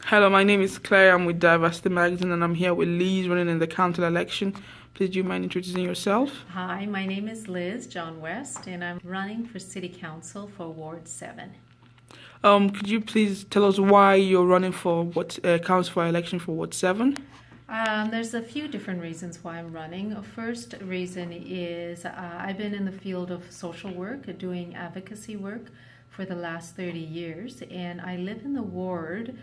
Hello, my name is Claire. I'm with Diversity Magazine and I'm here with Liz running in the council election. Please do you mind introducing yourself? Hi, my name is Liz John West and I'm running for City Council for Ward 7. Could you please tell us why you're running for what council for election for Ward 7? There's a few different reasons why I'm running. First reason is I've been in the field of social work, doing advocacy work for the last 30 years, and I live in the ward,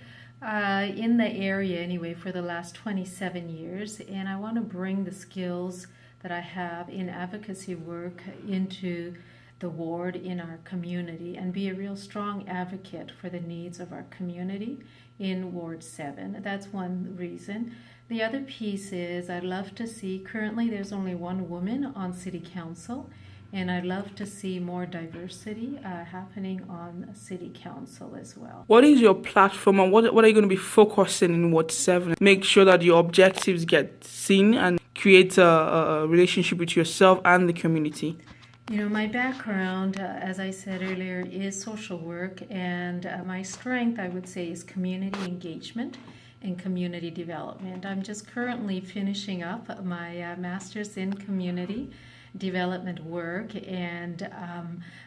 in the area anyway, for the last 27 years, and I want to bring the skills that I have in advocacy work into the ward in our community and be a real strong advocate for the needs of our community in Ward 7. That's one reason. The other piece is I'd love to see, currently there's only one woman on City Council, and I'd love to see more diversity happening on City Council as well. What is your platform and what are you going to be focusing in Ward 7? Make sure that your objectives get seen and create a relationship with yourself and the community. You know, my background, as I said earlier, is social work, and my strength, I would say, is community engagement and community development. I'm just currently finishing up my master's in community development work, and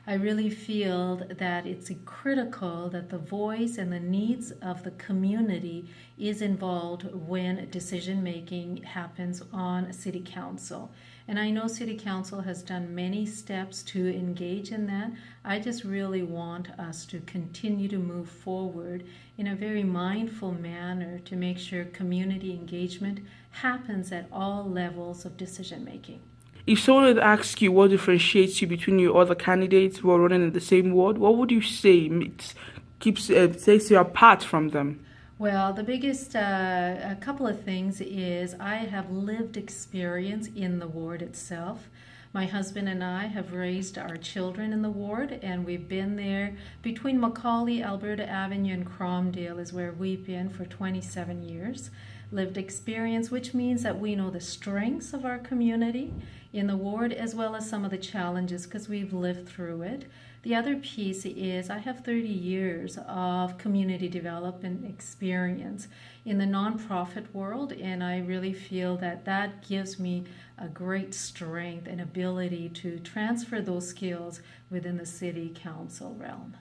I really feel that it's critical that the voice and the needs of the community is involved when decision making happens on City Council. And I know City Council has done many steps to engage in that. I just really want us to continue to move forward in a very mindful manner to make sure community engagement happens at all levels of decision making. If someone would ask you what differentiates you between your other candidates who are running in the same ward, what would you say sets you apart from them? Well, the biggest, a couple of things is I have lived experience in the ward itself. My husband and I have raised our children in the ward, and we've been there between Macaulay, Alberta Avenue, and Cromdale is where we've been for 27 years. Lived experience, which means that we know the strengths of our community in the ward as well as some of the challenges because we've lived through it. The other piece is I have 30 years of community development experience in the nonprofit world, and I really feel that that gives me a great strength and ability to transfer those skills within the City Council realm.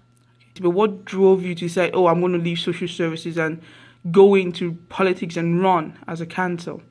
But what drove you to say, I'm going to leave social services and go into politics and run as a council?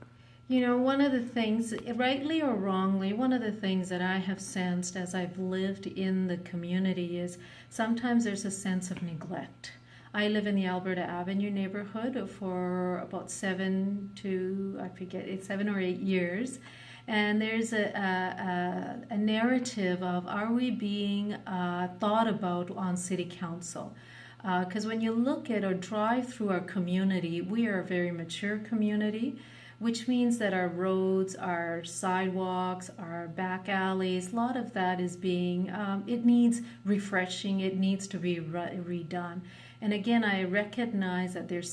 You know, one of the things, rightly or wrongly, one of the things that I have sensed as I've lived in the community is sometimes there's a sense of neglect. I live in the Alberta Avenue neighborhood for about 7 or 8 years. And there's a narrative of, are we being thought about on City Council? Because when you look at or drive through our community, we are a very mature community, which means that our roads, our sidewalks, our back alleys, a lot of that is being, it needs refreshing, it needs to be redone. And again, I recognize that there's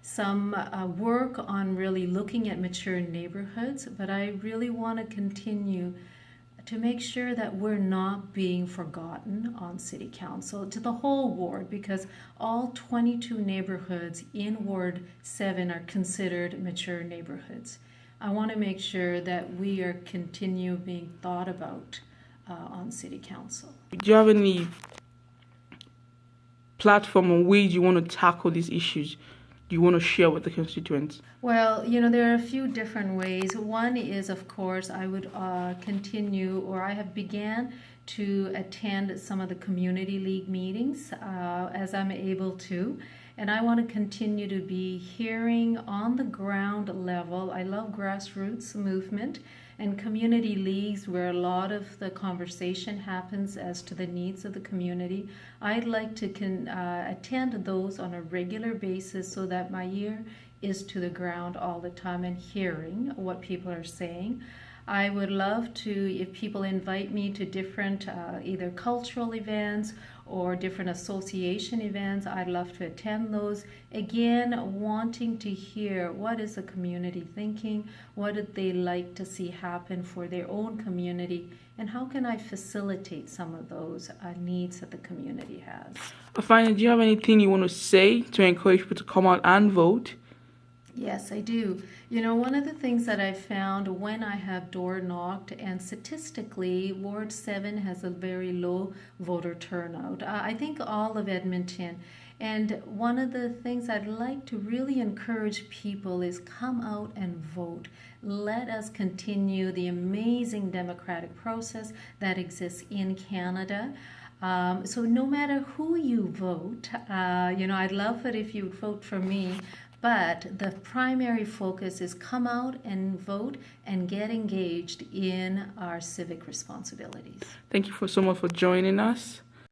some work on really looking at mature neighborhoods, but I really want to continue to make sure that we're not being forgotten on City Council to the whole ward, because all 22 neighborhoods in Ward 7 are considered mature neighborhoods. I want to make sure that we are continue being thought about on City Council. Do you have any platform or ways you want to tackle these issues you want to share with the constituents? Well, you know, there are a few different ways. One is, of course, I would continue, or I have began to attend some of the community league meetings as I'm able to. And I want to continue to be hearing on the ground level. I love grassroots movement and community leagues where a lot of the conversation happens as to the needs of the community. I'd like to attend those on a regular basis so that my ear is to the ground all the time and hearing what people are saying. I would love to, if people invite me to different either cultural events or different association events, I'd love to attend those. Again, wanting to hear what is the community thinking, what would they like to see happen for their own community, and how can I facilitate some of those needs that the community has. Afina, do you have anything you want to say to encourage people to come out and vote? Yes, I do. One of the things that I've found when I have door knocked, and statistically, Ward 7 has a very low voter turnout. I think all of Edmonton. And one of the things I'd like to really encourage people is come out and vote. Let us continue the amazing democratic process that exists in Canada. So no matter who you vote, I'd love it if you would vote for me. But the primary focus is come out and vote and get engaged in our civic responsibilities. Thank you so much for joining us.